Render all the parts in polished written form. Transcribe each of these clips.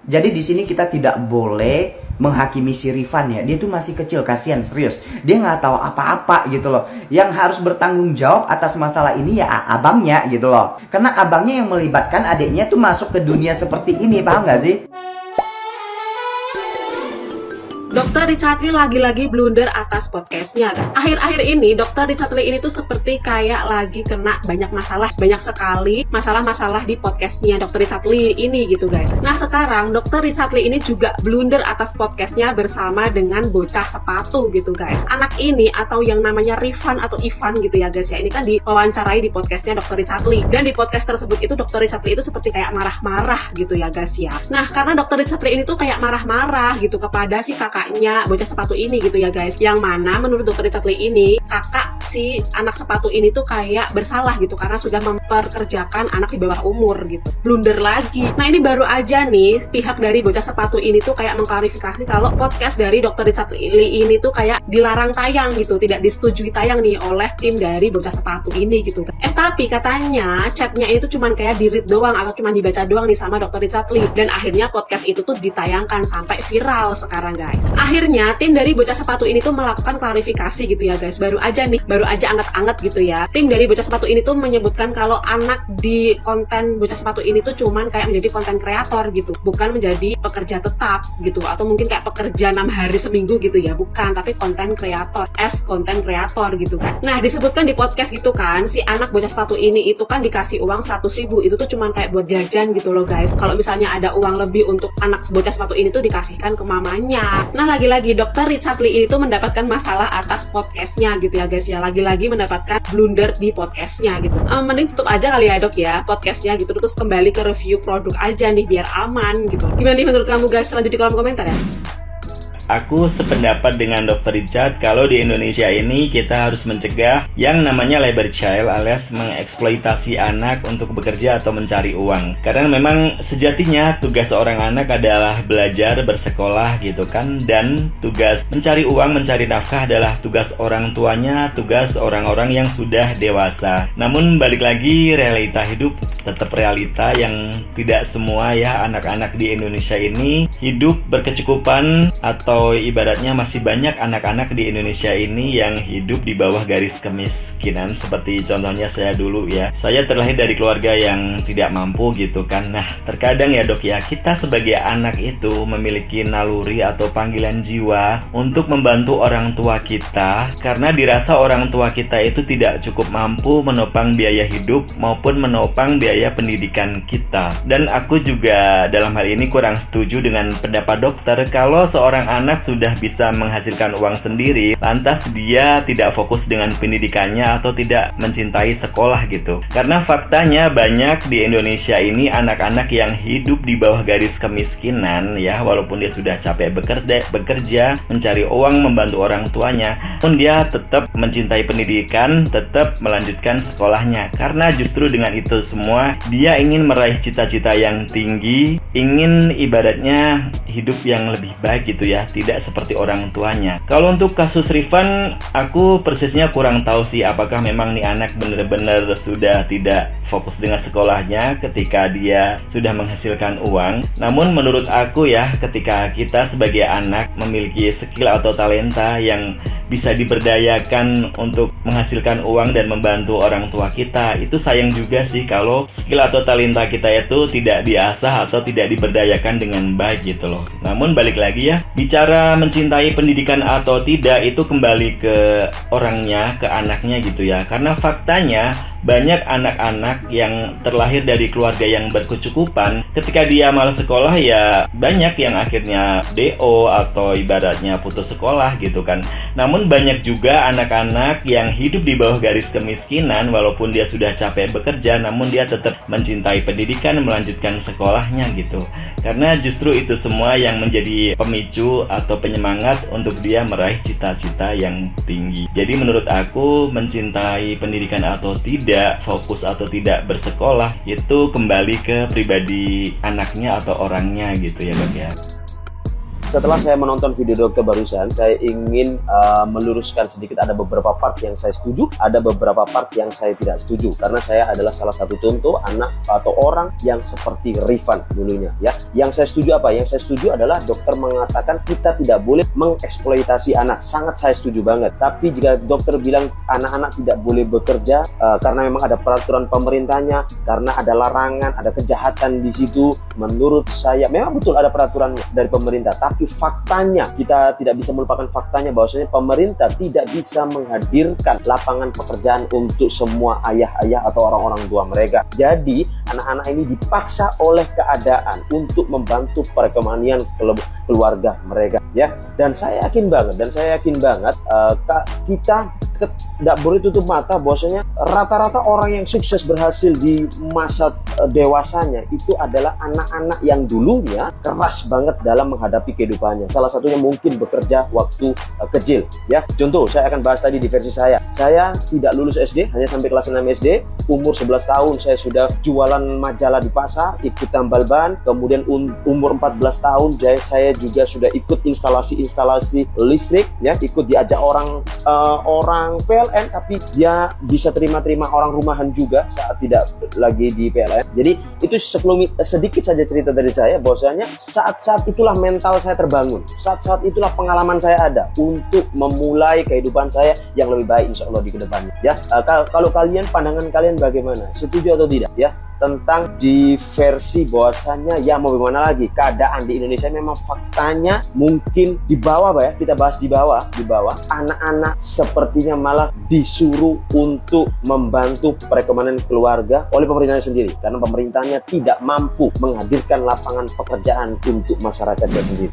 Jadi di sini kita tidak boleh menghakimi si Rifan ya. Dia tuh masih kecil, kasihan, serius. Dia nggak tahu apa-apa gitu loh. Yang harus bertanggung jawab atas masalah ini ya abangnya gitu loh. Karena abangnya yang melibatkan adiknya tuh masuk ke dunia seperti ini, paham nggak sih? Dr. Richard Lee lagi-lagi blunder atas podcastnya. Akhir-akhir ini Dr. Richard Lee ini tuh seperti kayak lagi kena banyak masalah, banyak sekali masalah-masalah di podcastnya Dr. Richard Lee ini gitu guys. Nah sekarang Dr. Richard Lee ini juga blunder atas podcastnya bersama dengan bocah sepatu gitu guys. Anak ini atau yang namanya Rifan atau Ivan gitu ya guys ya, ini kan diwawancarai di podcastnya Dr. Richard Lee. Dan di podcast tersebut itu Dr. Richard Lee itu seperti kayak marah-marah gitu ya guys ya. Nah karena Dr. Richard Lee ini tuh kayak marah-marah gitu kepada si kakaknya bocah sepatu ini gitu ya guys, yang mana menurut Dr. Richard Lee ini kakak si anak sepatu ini tuh kayak bersalah gitu karena sudah memperkerjakan anak di bawah umur gitu. Blunder lagi. Nah ini baru aja nih pihak dari bocah sepatu ini tuh kayak mengklarifikasi kalau podcast dari Dr. Richard Lee ini tuh kayak dilarang tayang gitu, tidak disetujui tayang nih oleh tim dari bocah sepatu ini gitu. Tapi katanya chatnya itu cuman kayak di-read doang atau cuman dibaca doang nih sama Dr. Richard Lee, dan akhirnya podcast itu tuh ditayangkan sampai viral sekarang guys. Akhirnya tim dari bocah sepatu ini tuh melakukan klarifikasi gitu ya guys. Baru aja anget-anget gitu ya. Tim dari bocah sepatu ini tuh menyebutkan kalau anak di konten bocah sepatu ini tuh cuman kayak menjadi konten kreator gitu, bukan menjadi pekerja tetap gitu, atau mungkin kayak pekerja 6 hari seminggu gitu ya, bukan, tapi konten kreator, konten kreator gitu kan. Nah disebutkan di podcast gitu kan, si anak bocah sepatu ini itu kan dikasih uang 100.000, itu tuh cuman kayak buat jajan gitu loh guys. Kalau misalnya ada uang lebih untuk anak bocah sepatu ini tuh dikasihkan ke mamanya. Nah lagi-lagi Dr. Richard Lee ini tuh mendapatkan masalah atas podcastnya gitu ya guys ya, lagi-lagi mendapatkan blunder di podcastnya gitu. Mending tutup aja kali ya dok ya podcastnya gitu, terus kembali ke review produk aja nih biar aman gitu. Gimana nih menurut kamu guys? Lanjut di kolom komentar ya. Aku sependapat dengan Dr. Richard kalau di Indonesia ini kita harus mencegah yang namanya labor child alias mengeksploitasi anak untuk bekerja atau mencari uang. Karena memang sejatinya tugas seorang anak adalah belajar, bersekolah gitu kan, dan tugas mencari uang, mencari nafkah adalah tugas orang tuanya, tugas orang-orang yang sudah dewasa. Namun balik lagi, realita hidup tetap realita yang tidak semua ya anak-anak di Indonesia ini hidup berkecukupan, atau ibaratnya masih banyak anak-anak di Indonesia ini yang hidup di bawah garis kemiskinan. Seperti contohnya saya dulu ya, saya terlahir dari keluarga yang tidak mampu gitu kan. Nah terkadang ya dok ya, kita sebagai anak itu memiliki naluri atau panggilan jiwa untuk membantu orang tua kita, karena dirasa orang tua kita itu tidak cukup mampu menopang biaya hidup maupun menopang biaya pendidikan kita. Dan aku juga dalam hal ini kurang setuju dengan pendapat dokter kalau seorang anak sudah bisa menghasilkan uang sendiri, lantas dia tidak fokus dengan pendidikannya atau tidak mencintai sekolah gitu. Karena faktanya banyak di Indonesia ini anak-anak yang hidup di bawah garis kemiskinan ya, walaupun dia sudah capek bekerja, mencari uang, membantu orang tuanya, pun dia tetap mencintai pendidikan, tetap melanjutkan sekolahnya. Karena justru dengan itu semua dia ingin meraih cita-cita yang tinggi, ingin ibaratnya hidup yang lebih baik gitu ya, tidak seperti orang tuanya. Kalau untuk kasus Rifan, aku persisnya kurang tahu sih apakah memang nih anak benar-benar sudah tidak fokus dengan sekolahnya ketika dia sudah menghasilkan uang. Namun menurut aku ya, ketika kita sebagai anak memiliki skill atau talenta yang bisa diberdayakan untuk menghasilkan uang dan membantu orang tua kita, itu sayang juga sih kalau skill atau talenta kita itu tidak diasah atau tidak diberdayakan dengan baik gitu loh. Namun balik lagi ya, bicara mencintai pendidikan atau tidak itu kembali ke orangnya, ke anaknya gitu ya. Karena faktanya banyak anak-anak yang terlahir dari keluarga yang berkecukupan, ketika dia malas sekolah ya banyak yang akhirnya DO atau ibaratnya putus sekolah gitu kan. Namun banyak juga anak-anak yang hidup di bawah garis kemiskinan, walaupun dia sudah capek bekerja, namun dia tetap mencintai pendidikan, melanjutkan sekolahnya gitu. Karena justru itu semua yang menjadi pemicu atau penyemangat untuk dia meraih cita-cita yang tinggi. Jadi menurut aku, mencintai pendidikan atau tidak, fokus atau tidak bersekolah, itu kembali ke pribadi anaknya atau orangnya gitu ya dok ya. Setelah saya menonton video dokter barusan, saya ingin meluruskan sedikit. Ada beberapa part yang saya setuju, ada beberapa part yang saya tidak setuju. Karena saya adalah salah satu contoh anak atau orang yang seperti Rifan dulunya, ya. Yang saya setuju apa? Yang saya setuju adalah dokter mengatakan kita tidak boleh mengeksploitasi anak. Sangat saya setuju banget. Tapi jika dokter bilang anak-anak tidak boleh bekerja karena memang ada peraturan pemerintahnya, karena ada larangan, ada kejahatan di situ, menurut saya memang betul ada peraturan dari pemerintah. Tapi faktanya, kita tidak bisa melupakan faktanya bahwasanya pemerintah tidak bisa menghadirkan lapangan pekerjaan untuk semua ayah-ayah atau orang-orang tua mereka. Jadi anak-anak ini dipaksa oleh keadaan untuk membantu perekonomian keluarga mereka, ya. Dan saya yakin banget kita tidak boleh tutup mata bahwasanya rata-rata orang yang sukses berhasil di masa dewasanya itu adalah anak-anak yang dulunya keras banget dalam menghadapi kehidupannya. Salah satunya mungkin bekerja waktu kecil, ya. Contoh, saya akan bahas tadi di versi saya. Saya tidak lulus SD, hanya sampai kelas 6 SD. Umur 11 tahun saya sudah jualan majalah di pasar, ikut tambal ban. Kemudian umur 14 tahun saya juga sudah ikut instalasi listrik, ya, ikut diajak orang PLN, tapi dia bisa terima orang rumahan juga saat tidak lagi di PLN. Jadi itu sedikit saja cerita dari saya, bahwasanya saat-saat itulah mental saya terbangun, saat-saat itulah pengalaman saya ada untuk memulai kehidupan saya yang lebih baik insya Allah di kedepannya, ya. Kalau pandangan kalian bagaimana, setuju atau tidak, ya, tentang di versi bahwasanya ya mau bagaimana lagi, keadaan di Indonesia memang faktanya mungkin di bawah, ya, kita bahas di bawah anak-anak sepertinya malah disuruh untuk membantu perekonomian keluarga oleh pemerintahnya sendiri, karena pemerintahnya tidak mampu menghadirkan lapangan pekerjaan untuk masyarakatnya sendiri.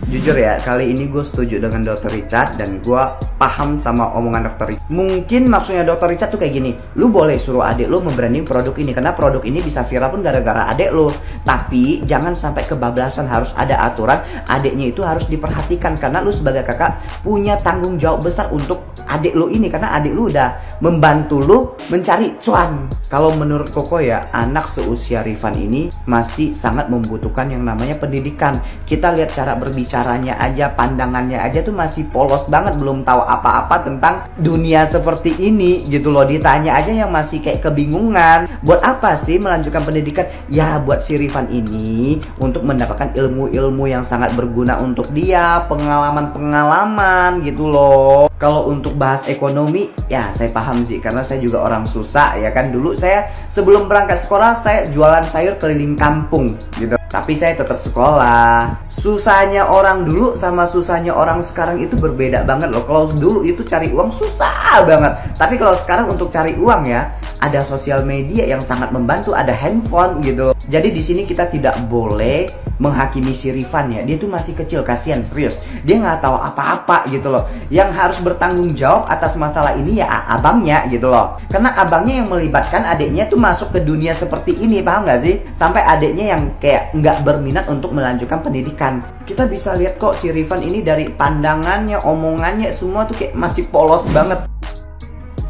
Jujur ya, kali ini gue setuju dengan Dr. Richard dan gue paham sama omongan Dr. Richard. Mungkin maksudnya Dr. Richard tuh kayak gini, lu boleh suruh adik lu membranding produk ini karena produk ini bisa viral pun gara-gara adik lu. Tapi jangan sampai kebablasan, harus ada aturan. Adiknya itu harus diperhatikan karena lu sebagai kakak punya tanggung jawab besar untuk adik lu ini, karena adik lu udah membantu lu mencari cuan. Kalau menurut Koko ya, anak seusia Rifan ini masih sangat membutuhkan yang namanya pendidikan. Kita lihat cara berbicaranya aja, pandangannya aja tuh masih polos banget, belum tahu apa-apa tentang dunia seperti ini gitu loh. Ditanya aja yang masih kayak kebingungan. Buat apa sih melanjutkan pendidikan? Ya buat si Rifan ini untuk mendapatkan ilmu-ilmu yang sangat berguna untuk dia, pengalaman-pengalaman gitu loh. Kalau untuk bahas ekonomi, ya saya paham sih, karena saya juga orang susah ya kan. Dulu saya sebelum berangkat sekolah saya jualan sayur keliling kampung gitu, tapi saya tetap sekolah. Susahnya orang dulu sama susahnya orang sekarang itu berbeda banget loh. Kalau dulu itu cari uang susah banget, tapi kalau sekarang untuk cari uang ya ada sosial media yang sangat membantu, ada handphone gitu. Jadi di sini kita tidak boleh menghakimi si Rifan ya. Dia tuh masih kecil, kasihan, serius. Dia nggak tahu apa-apa gitu loh. Yang harus bertanggung jawab atas masalah ini ya abangnya gitu loh. Karena abangnya yang melibatkan adiknya tuh masuk ke dunia seperti ini, paham nggak sih? Sampai adiknya yang kayak nggak berminat untuk melanjutkan pendidikan. Kita bisa lihat kok si Rifan ini dari pandangannya, omongannya, semua tuh kayak masih polos banget.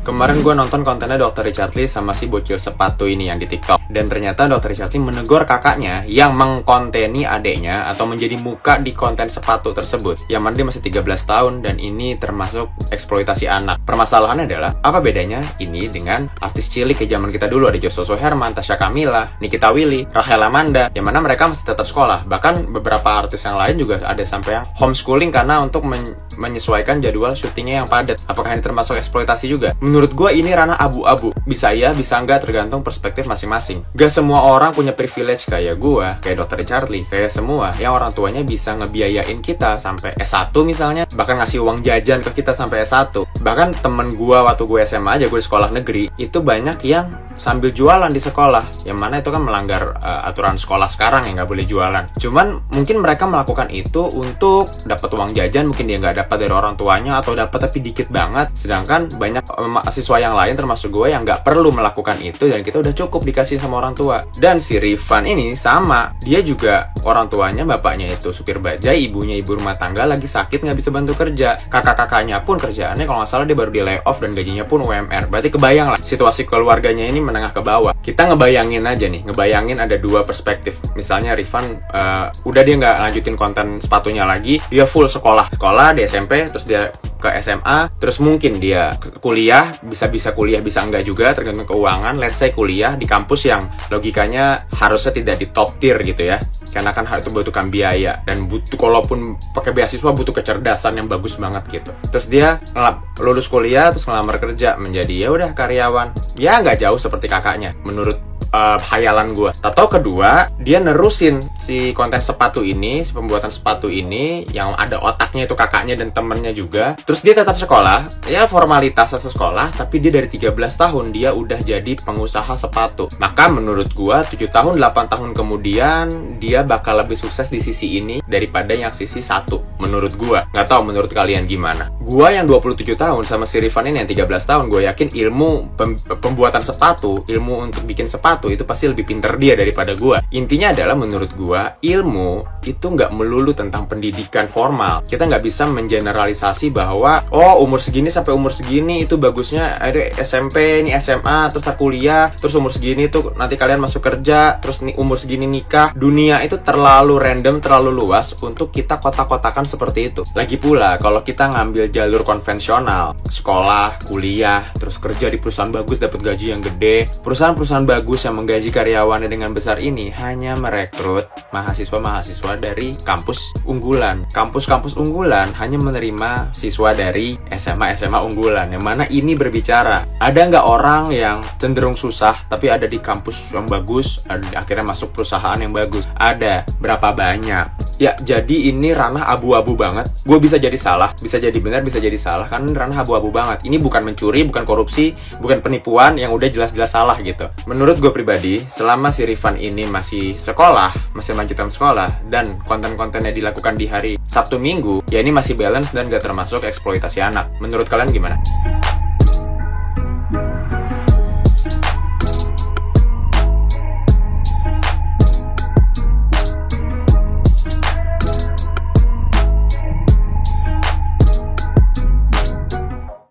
Kemarin gue nonton kontennya Dr. Richard Lee sama si bocil sepatu ini yang di TikTok. Dan ternyata Dr. Richard Lee menegur kakaknya yang mengkonteni adeknya atau menjadi muka di konten sepatu tersebut. Yang mana dia masih 13 tahun dan ini termasuk eksploitasi anak. Permasalahannya adalah, apa bedanya ini dengan artis cilik kayak zaman kita dulu? Ada Joshua Suherman, Tasya Kamila, Nikita Willy, Rachel Amanda, yang mana mereka masih tetap sekolah. Bahkan beberapa artis yang lain juga ada sampai yang homeschooling karena untuk menyesuaikan jadwal syutingnya yang padat. Apakah ini termasuk eksploitasi juga? Menurut gue ini ranah abu-abu. Bisa iya, bisa enggak, tergantung perspektif masing-masing. Gak semua orang punya privilege kayak gue, kayak Dr. Richard Lee, kayak semua yang orang tuanya bisa ngebiayain kita sampai S1 misalnya, bahkan ngasih uang jajan ke kita sampai S1. Bahkan temen gue waktu gue SMA aja, gue di sekolah negeri, itu banyak yang sambil jualan di sekolah, yang mana itu kan melanggar aturan sekolah sekarang yang nggak boleh jualan. Cuman mungkin mereka melakukan itu untuk dapat uang jajan, mungkin dia nggak dapat dari orang tuanya atau dapat tapi dikit banget. Sedangkan banyak mahasiswa yang lain termasuk gue yang nggak perlu melakukan itu dan kita udah cukup dikasih sama orang tua. Dan si Rifan ini sama, dia juga orang tuanya, bapaknya itu supir bajai, ibunya ibu rumah tangga, lagi sakit nggak bisa bantu kerja. Kakak-kakaknya pun kerjaannya kalau nggak salah dia baru di layoff dan gajinya pun UMR. Berarti kebayang lah situasi keluarganya ini menengah ke bawah. Kita ngebayangin aja nih, ngebayangin ada dua perspektif. Misalnya Rifan udah dia nggak lanjutin konten sepatunya lagi, dia full sekolah di SMP, terus dia ke SMA, terus mungkin dia kuliah, bisa kuliah, bisa enggak juga, tergantung keuangan. Let's say kuliah di kampus yang logikanya harusnya tidak di top tier gitu ya, karena kan hal itu membutuhkan biaya dan butuh, kalaupun pakai beasiswa butuh kecerdasan yang bagus banget gitu. Terus dia lulus kuliah, terus ngelamar kerja menjadi ya udah karyawan, ya nggak jauh seperti kakaknya menurut hayalan gue. Atau kedua, dia nerusin si konten sepatu ini, si pembuatan sepatu ini yang ada otaknya itu kakaknya dan temennya juga. Terus dia tetap sekolah, ya formalitasnya sekolah, tapi dia dari 13 tahun dia udah jadi pengusaha sepatu. Maka menurut gue 7 tahun, 8 tahun kemudian dia bakal lebih sukses di sisi ini daripada yang sisi satu. Menurut gue, nggak tahu menurut kalian gimana. Gue yang 27 tahun sama si Rifan ini yang 13 tahun, gue yakin ilmu pembuatan sepatu, ilmu untuk bikin sepatu itu pasti lebih pinter dia daripada gua. Intinya adalah menurut gua, ilmu itu nggak melulu tentang pendidikan formal. Kita nggak bisa mengeneralisasi bahwa umur segini sampai umur segini itu bagusnya ada SMP, ini SMA, terus kuliah, terus umur segini tuh nanti kalian masuk kerja, terus nih umur segini nikah. Dunia itu terlalu random, terlalu luas untuk kita kotak-kotakan seperti itu. Lagi pula kalau kita ngambil jalur konvensional, sekolah, kuliah, terus kerja di perusahaan bagus, dapat gaji yang gede, perusahaan-perusahaan bagus yang menggaji karyawannya dengan besar ini hanya merekrut mahasiswa-mahasiswa dari kampus unggulan. Kampus-kampus unggulan hanya menerima siswa dari SMA-SMA unggulan. Yang mana ini berbicara, ada nggak orang yang cenderung susah tapi ada di kampus yang bagus, akhirnya masuk perusahaan yang bagus? Ada. Berapa banyak? Ya, jadi ini ranah abu-abu banget. Gue bisa jadi salah, bisa jadi benar, bisa jadi salah. Kan ranah abu-abu banget. Ini bukan mencuri, bukan korupsi, bukan penipuan yang udah jelas-jelas salah gitu. Menurut gue pribadi, selama si Rifan ini masih sekolah, masih melanjutkan sekolah, dan konten-kontennya dilakukan di hari Sabtu Minggu, ya ini masih balance dan gak termasuk eksploitasi anak. Menurut kalian gimana?